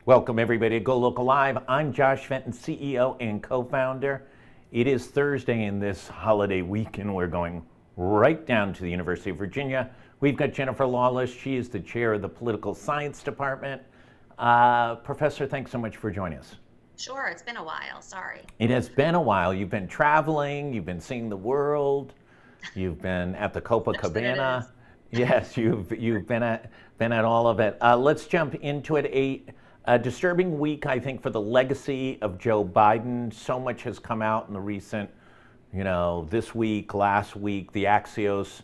Welcome everybody to GoLocal Live. I'm Josh Fenton, CEO and co-founder. It is Thursday in this holiday weekend. We're going right down to the University of Virginia. We've got Jennifer Lawless. She is the chair of the political science department. Professor, thanks so much for joining us. Sure, it's been a while, sorry. It has been a while. You've been traveling, you've been seeing the world, you've been at the Copacabana. Yes, you've been at all of it. Let's jump into it. A disturbing week, I think, for the legacy of Joe Biden. So much has come out in the recent, this week, last week, the Axios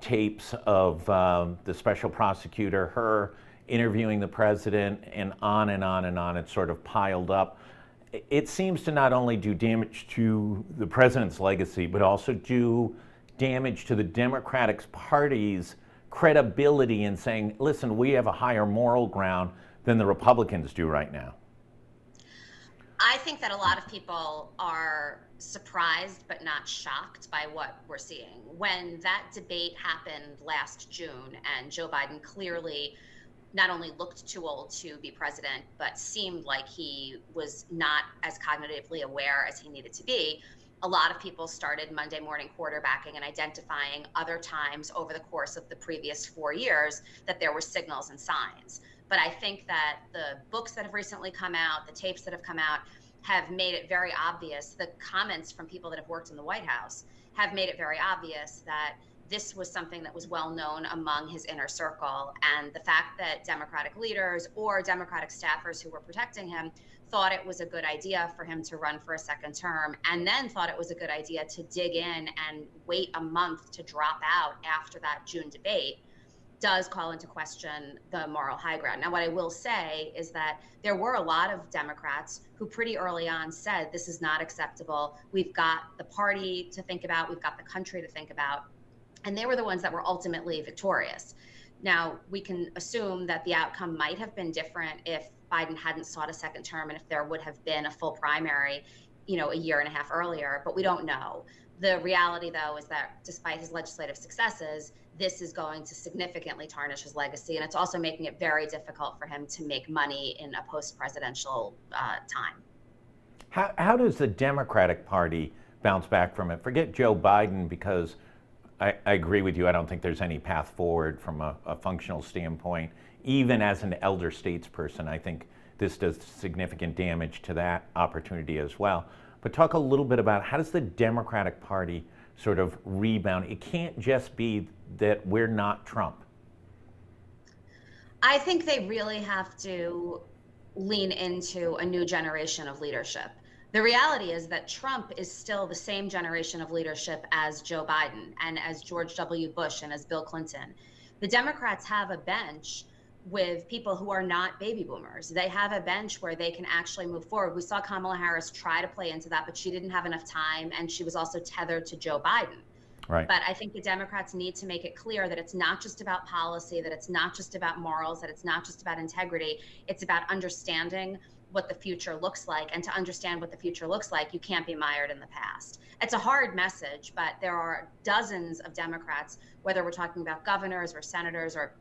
tapes of the special prosecutor, her interviewing the president, and on and on and on. It sort of piled up. It seems to not only do damage to the president's legacy, but also do damage to the Democratic Party's credibility in saying, listen, we have a higher moral ground than the Republicans do right now. I think that a lot of people are surprised but not shocked by what we're seeing. When that debate happened last June and Joe Biden clearly not only looked too old to be president, but seemed like he was not as cognitively aware as he needed to be, a lot of people started Monday morning quarterbacking and identifying other times over the course of the previous 4 years that there were signals and signs. But I think that the books that have recently come out, the tapes that have come out, have made it very obvious. The comments from people that have worked in the White House have made it very obvious that this was something that was well known among his inner circle. And the fact that Democratic leaders or Democratic staffers who were protecting him thought it was a good idea for him to run for a second term, and then thought it was a good idea to dig in and wait a month to drop out after that June debate, does call into question the moral high ground. Now, what I will say is that there were a lot of Democrats who pretty early on said, this is not acceptable. We've got the party to think about. We've got the country to think about. And they were the ones that were ultimately victorious. Now, we can assume that the outcome might have been different if Biden hadn't sought a second term and if there would have been a full primary, a year and a half earlier, but we don't know. The reality, though, is that despite his legislative successes, this is going to significantly tarnish his legacy. And it's also making it very difficult for him to make money in a post-presidential time. How does the Democratic Party bounce back from it? Forget Joe Biden, because I agree with you. I don't think there's any path forward from a functional standpoint. Even as an elder statesperson, I think this does significant damage to that opportunity as well. But talk a little bit about how does the Democratic Party sort of rebound? It can't just be that we're not Trump. I think they really have to lean into a new generation of leadership. The reality is that Trump is still the same generation of leadership as Joe Biden and as George W. Bush and as Bill Clinton. The Democrats have a bench with people who are not baby boomers. They have a bench where they can actually move forward. We saw Kamala Harris try to play into that, but she didn't have enough time, and she was also tethered to Joe Biden. Right. But I think the Democrats need to make it clear that it's not just about policy, that it's not just about morals, that it's not just about integrity. It's about understanding what the future looks like. And to understand what the future looks like, you can't be mired in the past. It's a hard message, but there are dozens of Democrats, whether we're talking about governors or senators or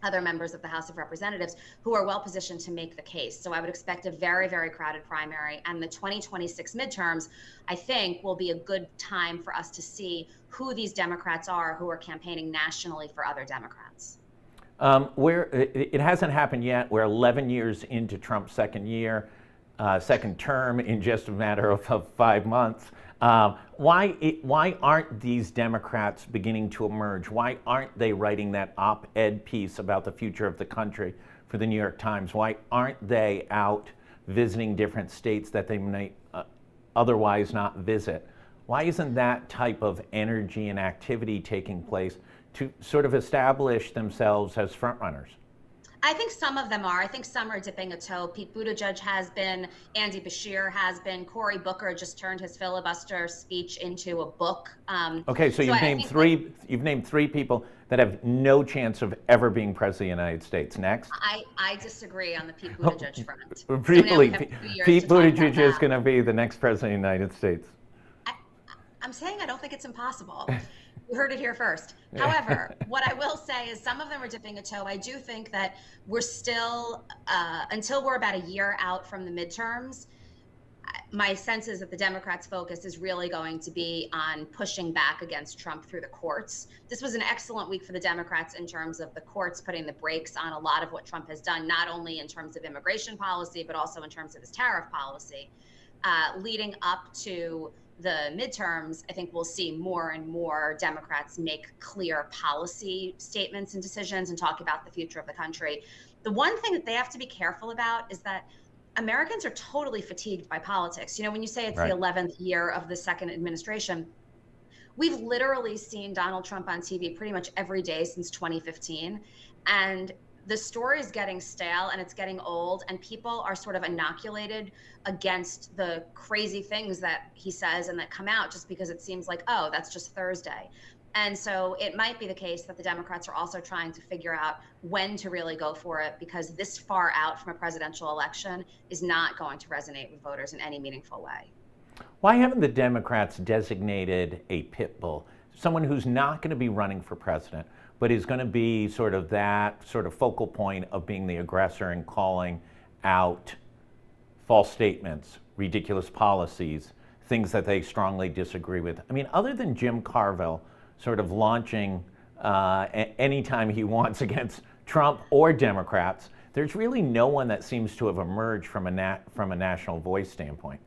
other members of the House of Representatives, who are well positioned to make the case. So I would expect a very, very crowded primary. And the 2026 midterms, I think, will be a good time for us to see who these Democrats are who are campaigning nationally for other Democrats. It hasn't happened yet. We're 11 years into Trump's second term in just a matter of 5 months. Why aren't these Democrats beginning to emerge? Why aren't they writing that op-ed piece about the future of the country for the New York Times? Why aren't they out visiting different states that they might otherwise not visit? Why isn't that type of energy and activity taking place to sort of establish themselves as frontrunners? I think some of them are. I think some are dipping a toe. Pete Buttigieg has been, Andy Beshear has been, Cory Booker just turned his filibuster speech into a book. Okay, so you've named three. You've named 3 people that have no chance of ever being president of the United States. Next. I disagree on the Pete Buttigieg front. Really, Pete Buttigieg is going to be the next president of the United States. I'm saying I don't think it's impossible. You heard it here first. However, what I will say is some of them are dipping a toe. I do think that we're still, until we're about a year out from the midterms, my sense is that the Democrats' focus is really going to be on pushing back against Trump through the courts. This was an excellent week for the Democrats in terms of the courts putting the brakes on a lot of what Trump has done, not only in terms of immigration policy, but also in terms of his tariff policy. Leading up to the midterms, I think we'll see more and more Democrats make clear policy statements and decisions and talk about the future of the country. The one thing that they have to be careful about is that Americans are totally fatigued by politics. When you say it's the Right. 11th year of the second administration, we've literally seen Donald Trump on TV pretty much every day since 2015. And the story is getting stale and it's getting old, and people are sort of inoculated against the crazy things that he says and that come out just because it seems like, oh, that's just Thursday. And so it might be the case that the Democrats are also trying to figure out when to really go for it, because this far out from a presidential election is not going to resonate with voters in any meaningful way. Why haven't the Democrats designated a pit bull, someone who's not going to be running for president, but is going to be sort of that sort of focal point of being the aggressor and calling out false statements, ridiculous policies, things that they strongly disagree with? I mean, other than Jim Carville sort of launching anytime he wants against Trump or Democrats, there's really no one that seems to have emerged from a national voice standpoint.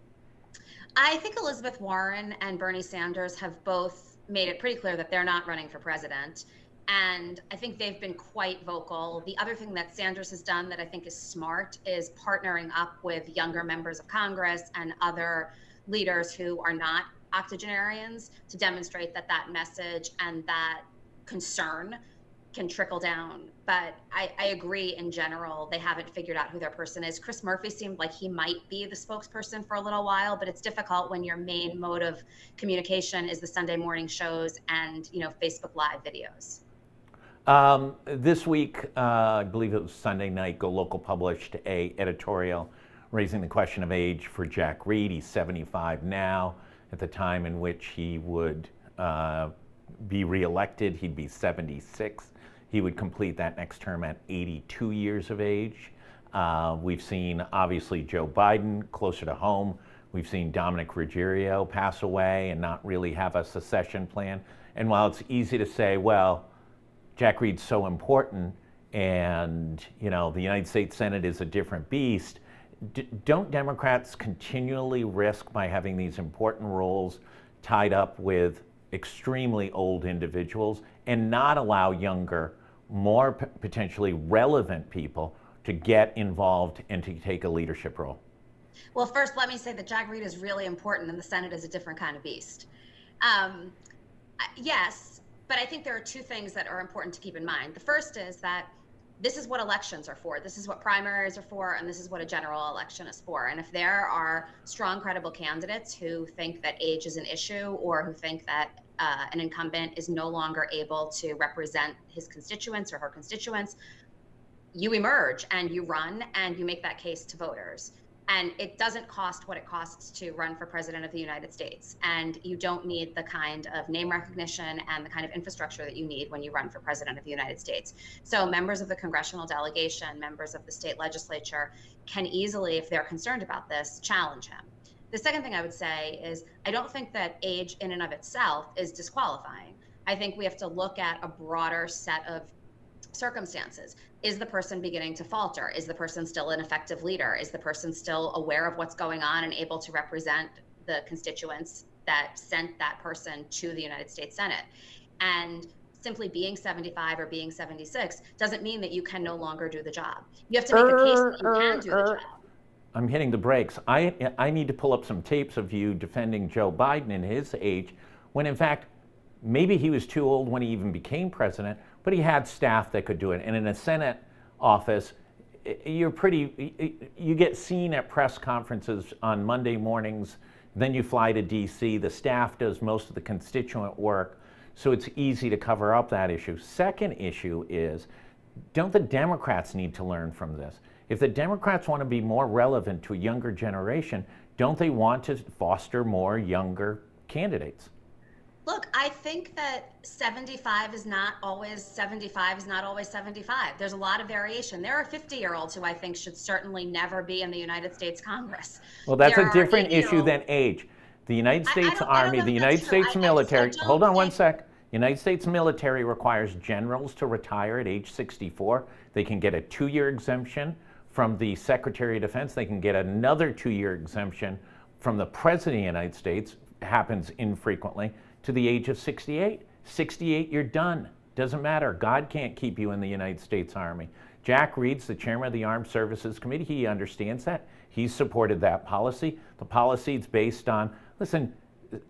I think Elizabeth Warren and Bernie Sanders have both made it pretty clear that they're not running for president. And I think they've been quite vocal. The other thing that Sanders has done that I think is smart is partnering up with younger members of Congress and other leaders who are not octogenarians to demonstrate that that message and that concern can trickle down. But I agree, in general, they haven't figured out who their person is. Chris Murphy seemed like he might be the spokesperson for a little while, but it's difficult when your main mode of communication is the Sunday morning shows and Facebook Live videos. This week, I believe it was Sunday night, GoLocal published a editorial raising the question of age for Jack Reed. He's 75 now. At the time in which he would be reelected, he'd be 76. He would complete that next term at 82 years of age. We've seen, obviously, Joe Biden closer to home. We've seen Dominic Ruggiero pass away and not really have a succession plan. And while it's easy to say, well, Jack Reed's so important and, the United States Senate is a different beast, don't Democrats continually risk, by having these important roles tied up with extremely old individuals, and not allow younger, more potentially relevant people to get involved and to take a leadership role? Well, first, let me say that Jack Reed is really important and the Senate is a different kind of beast. Yes, but I think there are two things that are important to keep in mind. The first is that this is what elections are for. This is what primaries are for, and this is what a general election is for. And if there are strong, credible candidates who think that age is an issue, or who think that an incumbent is no longer able to represent his constituents or her constituents, you emerge and you run and you make that case to voters. And it doesn't cost what it costs to run for president of the United States. And you don't need the kind of name recognition and the kind of infrastructure that you need when you run for president of the United States. So members of the congressional delegation, members of the state legislature can easily, if they're concerned about this, challenge him. The second thing I would say is I don't think that age in and of itself is disqualifying. I think we have to look at a broader set of circumstances. Is the person beginning to falter? Is the person still an effective leader? Is the person still aware of what's going on and able to represent the constituents that sent that person to the United States Senate? And simply being 75 or being 76 doesn't mean that you can no longer do the job. You have to make a case that you can do the job. I'm hitting the brakes. I need to pull up some tapes of you defending Joe Biden and his age, when in fact, maybe he was too old when he even became president, but he had staff that could do it. And in a Senate office, you get seen at press conferences on Monday mornings, then you fly to DC, the staff does most of the constituent work, so it's easy to cover up that issue. Second issue is, don't the Democrats need to learn from this? If the Democrats want to be more relevant to a younger generation, don't they want to foster more younger candidates? Look, I think that 75 is not always 75 is not always 75. There's a lot of variation. There are 50-year-olds who I think should certainly never be in the United States Congress. Well, that's There a are different issue 80-year-olds. than age. The United States I don't Army, know the if that's United true. States I military, hold don't on one think. sec. United States military requires generals to retire at age 64. They can get a 2-year exemption from the Secretary of Defense. They can get another 2-year exemption from the President of the United States, happens infrequently, to the age of 68. 68, you're done. Doesn't matter. God can't keep you in the United States Army. Jack Reed's the chairman of the Armed Services Committee. He understands that. He's supported that policy. The policy is based on, listen,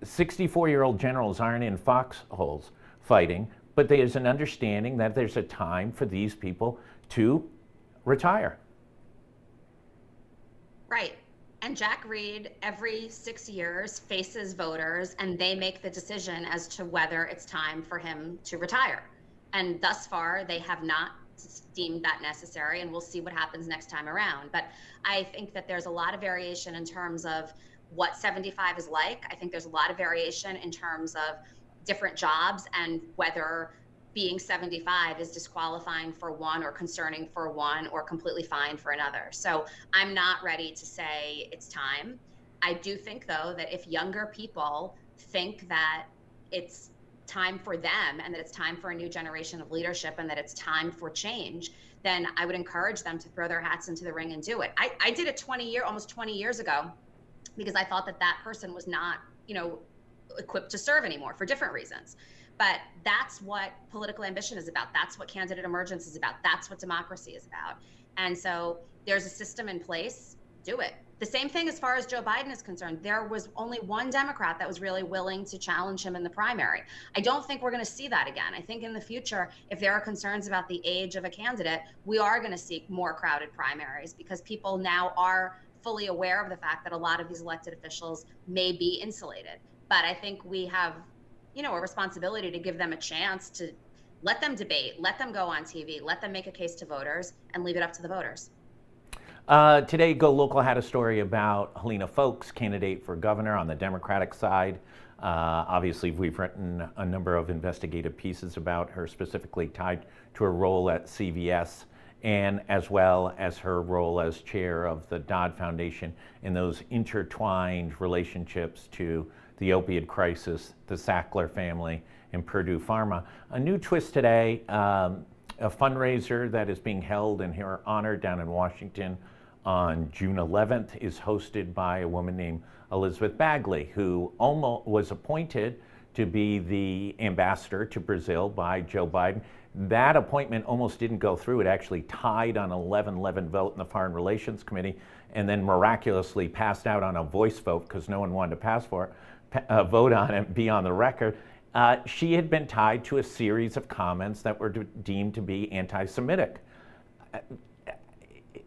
64-year-old generals aren't in foxholes fighting, but there's an understanding that there's a time for these people to retire. Right. And Jack Reed, every 6 years, faces voters and they make the decision as to whether it's time for him to retire. And thus far, they have not deemed that necessary, and we'll see what happens next time around. But I think that there's a lot of variation in terms of what 75 is like. I think there's a lot of variation in terms of different jobs and whether being 75 is disqualifying for one or concerning for one or completely fine for another. So I'm not ready to say it's time. I do think, though, that if younger people think that it's time for them and that it's time for a new generation of leadership and that it's time for change, then I would encourage them to throw their hats into the ring and do it. I did it almost 20 years ago, because I thought that that person was not, equipped to serve anymore for different reasons. But that's what political ambition is about. That's what candidate emergence is about. That's what democracy is about. And so there's a system in place, do it. The same thing as far as Joe Biden is concerned. There was only one Democrat that was really willing to challenge him in the primary. I don't think we're going to see that again. I think in the future, if there are concerns about the age of a candidate, we are going to see more crowded primaries because people now are fully aware of the fact that a lot of these elected officials may be insulated. But I think we have, a responsibility to give them a chance to let them debate, let them go on TV, let them make a case to voters, and leave it up to the voters. Today, GoLocal had a story about Helena Foulkes, candidate for governor on the Democratic side. Obviously, we've written a number of investigative pieces about her, specifically tied to her role at CVS, and as well as her role as chair of the Dodd Foundation in those intertwined relationships to the opioid crisis, the Sackler family, and Purdue Pharma. A new twist today, a fundraiser that is being held in her honor down in Washington on June 11th is hosted by a woman named Elizabeth Bagley, who almost was appointed to be the ambassador to Brazil by Joe Biden. That appointment almost didn't go through. It actually tied on an 11-11 vote in the Foreign Relations Committee, and then miraculously passed out on a voice vote because no one wanted to vote on it, be on the record. She had been tied to a series of comments that were deemed to be anti-Semitic.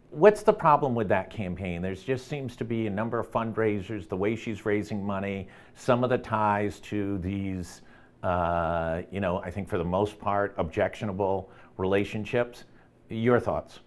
What's the problem with that campaign? There just seems to be a number of fundraisers, the way she's raising money, some of the ties to these, I think for the most part, objectionable relationships. Your thoughts?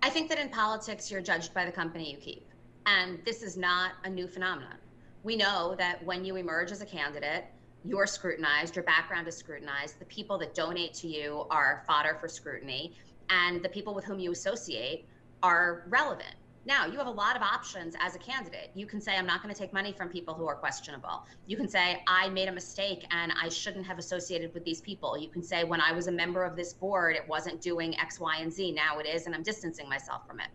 I think that in politics, you're judged by the company you keep. And this is not a new phenomenon. We know that when you emerge as a candidate, you're scrutinized, your background is scrutinized, the people that donate to you are fodder for scrutiny, and the people with whom you associate are relevant. Now, you have a lot of options as a candidate. You can say, I'm not going to take money from people who are questionable. You can say, I made a mistake and I shouldn't have associated with these people. You can say, when I was a member of this board, it wasn't doing X, Y, and Z. Now it is, and I'm distancing myself from it.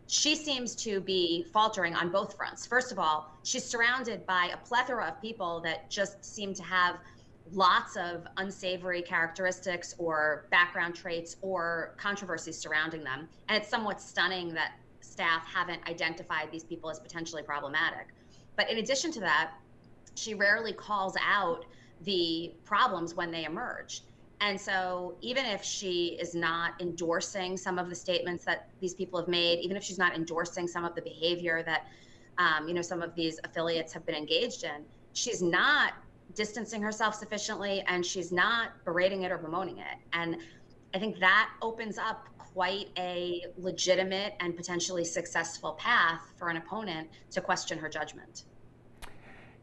She seems to be faltering on both fronts. First of all, she's surrounded by a plethora of people that just seem to have lots of unsavory characteristics or background traits or controversies surrounding them. And it's somewhat stunning that staff haven't identified these people as potentially problematic. But in addition to that, she rarely calls out the problems when they emerge. And so even if she is not endorsing some of the statements that these people have made, even if she's not endorsing some of the behavior that some of these affiliates have been engaged in, she's not distancing herself sufficiently, and she's not berating it or bemoaning it. And I think that opens up quite a legitimate and potentially successful path for an opponent to question her judgment.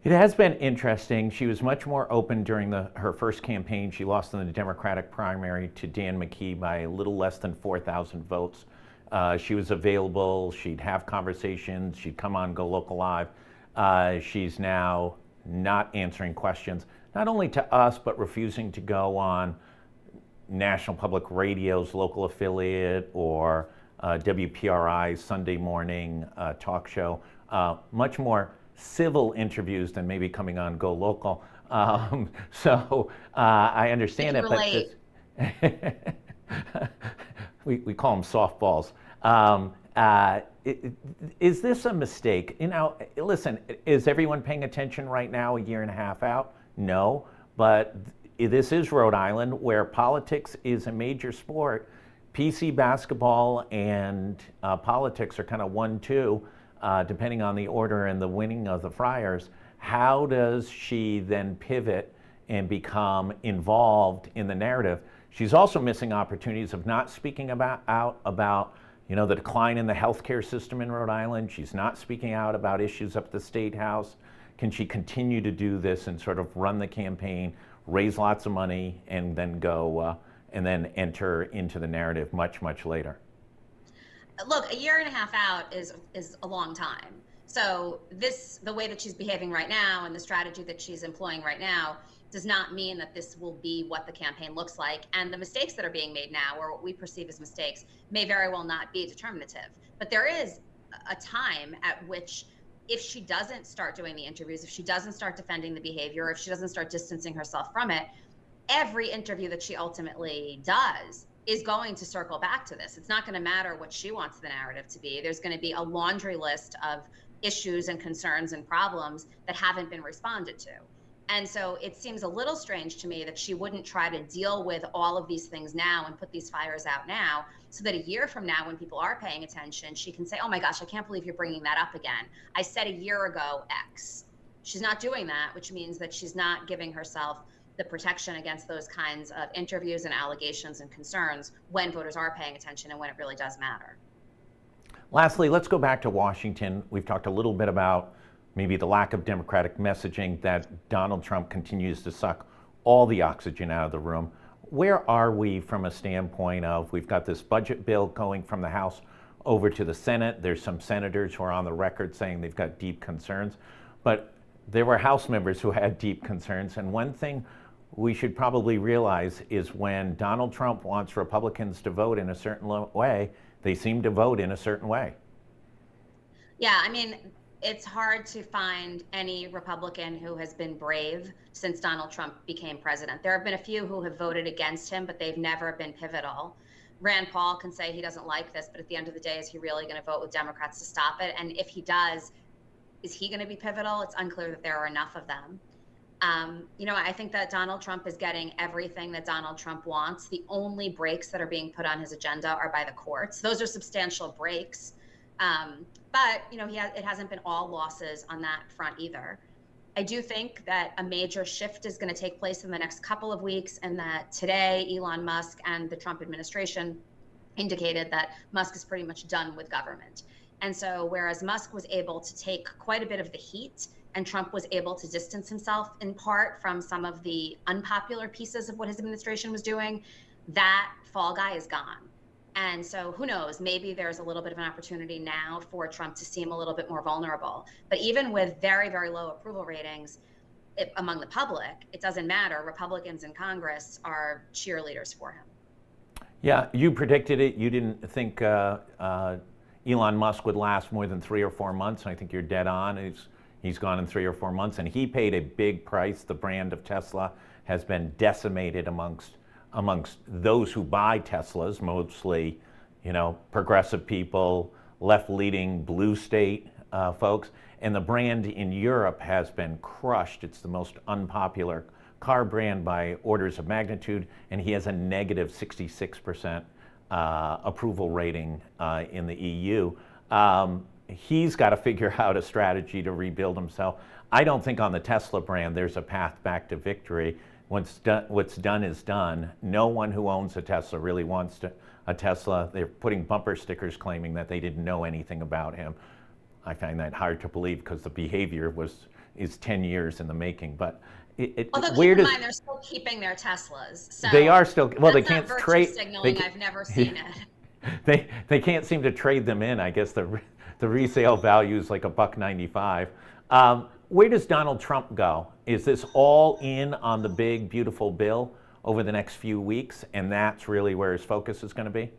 It has been interesting. She was much more open during her first campaign. She lost in the Democratic primary to Dan McKee by a little less than 4,000 votes. She was available. She'd have conversations. She'd come on GoLocal Live. She's now not answering questions, not only to us, but refusing to go on National Public Radio's local affiliate or WPRI's Sunday morning talk show. Much more civil interviews than maybe coming on GoLocal. So I understand it, but we call them softballs. Is this a mistake? You know, listen, is everyone paying attention right now, a year and a half out? No, but this is Rhode Island, where politics is a major sport. PC basketball and politics are kind of 1-2, depending on the order and the winning of the Friars. How does she then pivot and become involved in the narrative? She's also missing opportunities of not speaking out about the decline in the healthcare system in Rhode Island. She's not speaking out about issues up at the State House. Can she continue to do this and sort of run the campaign, raise lots of money, and then go and then enter into the narrative much, much later? Look, a year and a half out is a long time. So the way that she's behaving right now and the strategy that she's employing right now does not mean that this will be what the campaign looks like. And the mistakes that are being made now, or what we perceive as mistakes, may very well not be determinative. But there is a time at which, if she doesn't start doing the interviews, if she doesn't start defending the behavior, if she doesn't start distancing herself from it, every interview that she ultimately does is going to circle back to this. It's not going to matter what she wants the narrative to be. There's going to be a laundry list of issues and concerns and problems that haven't been responded to. And so it seems a little strange to me that she wouldn't try to deal with all of these things now and put these fires out now, so that a year from now, when people are paying attention, she can say, oh my gosh, I can't believe you're bringing that up again. I said a year ago X. She's not doing that, which means that she's not giving herself the protection against those kinds of interviews and allegations and concerns when voters are paying attention and when it really does matter. Lastly, let's go back to Washington. We've talked a little bit about maybe the lack of Democratic messaging, that Donald Trump continues to suck all the oxygen out of the room. Where are we from a standpoint of, we've got this budget bill going from the House over to the Senate. There's some senators who are on the record saying they've got deep concerns, but there were House members who had deep concerns. And one thing we should probably realize is, when Donald Trump wants Republicans to vote in a certain way, they seem to vote in a certain way. Yeah, I mean, it's hard to find any Republican who has been brave since Donald Trump became president. There have been a few who have voted against him, but they've never been pivotal. Rand Paul can say he doesn't like this, but at the end of the day, is he really going to vote with Democrats to stop it? And if he does, is he going to be pivotal? It's unclear that there are enough of them. I think that Donald Trump is getting everything that Donald Trump wants. The only breaks that are being put on his agenda are by the courts. Those are substantial breaks. But it hasn't been all losses on that front either. I do think that a major shift is going to take place in the next couple of weeks, and that today Elon Musk and the Trump administration indicated that Musk is pretty much done with government. And so whereas Musk was able to take quite a bit of the heat, and Trump was able to distance himself in part from some of the unpopular pieces of what his administration was doing, that fall guy is gone. And so who knows, maybe there's a little bit of an opportunity now for Trump to seem a little bit more vulnerable. But even with very, very low approval ratings among the public, it doesn't matter. Republicans in Congress are cheerleaders for him. Yeah, you predicted it. You didn't think Elon Musk would last more than 3 or 4 months. And I think you're dead on. He's gone in 3 or 4 months, and he paid a big price. The brand of Tesla has been decimated amongst those who buy Teslas, mostly, progressive people, left-leaning blue state folks. And the brand in Europe has been crushed. It's the most unpopular car brand by orders of magnitude, and he has a negative 66% approval rating in the EU. He's got to figure out a strategy to rebuild himself. I don't think on the Tesla brand there's a path back to victory. What's done is done. No one who owns a Tesla really wants a Tesla. They're putting bumper stickers claiming that they didn't know anything about him. I find that hard to believe, because the behavior was is 10 years in the making. But Although keep where in does mind, they're still keeping their Teslas, they so are still, well, they that's not can't virtue trade, signaling. I've never seen it. they can't seem to trade them in. I guess the resale value is like $1.95. Where does Donald Trump go? Is this all in on the big beautiful bill over the next few weeks, and that's really where his focus is going to be?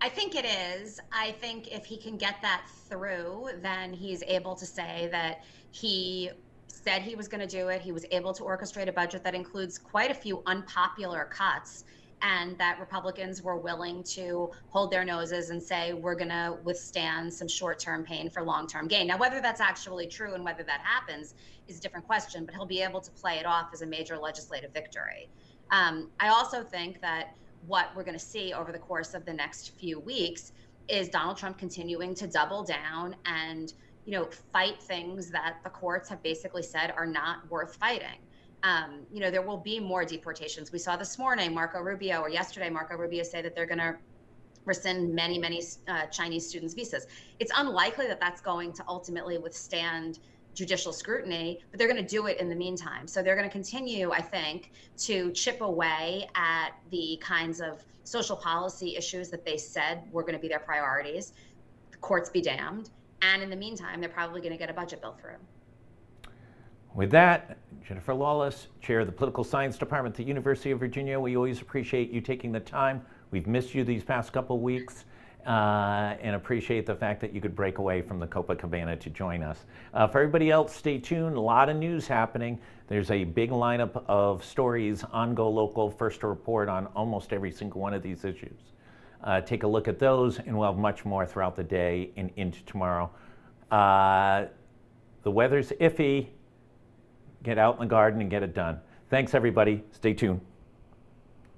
I think it is. I think if he can get that through, then he's able to say that he said he was going to do it. He was able to orchestrate a budget that includes quite a few unpopular cuts, and that Republicans were willing to hold their noses and say, we're going to withstand some short term pain for long term gain. Now, whether that's actually true and whether that happens is a different question, but he'll be able to play it off as a major legislative victory. I also think that what we're going to see over the course of the next few weeks is Donald Trump continuing to double down and, fight things that the courts have basically said are not worth fighting. There will be more deportations. We saw this morning Marco Rubio, or yesterday Marco Rubio, say that they're going to rescind many, many Chinese students' visas. It's unlikely that that's going to ultimately withstand judicial scrutiny, but they're going to do it in the meantime. So they're going to continue, I think, to chip away at the kinds of social policy issues that they said were going to be their priorities. The courts be damned. And in the meantime, they're probably going to get a budget bill through. With that, Jennifer Lawless, Chair of the Political Science Department at the University of Virginia, we always appreciate you taking the time. We've missed you these past couple weeks. And appreciate the fact that you could break away from the Copacabana to join us. For everybody else, stay tuned. A lot of news happening. There's a big lineup of stories on GoLocal, first to report on almost every single one of these issues. Take a look at those, and we'll have much more throughout the day and into tomorrow. The weather's iffy. Get out in the garden and get it done. Thanks, everybody. Stay tuned.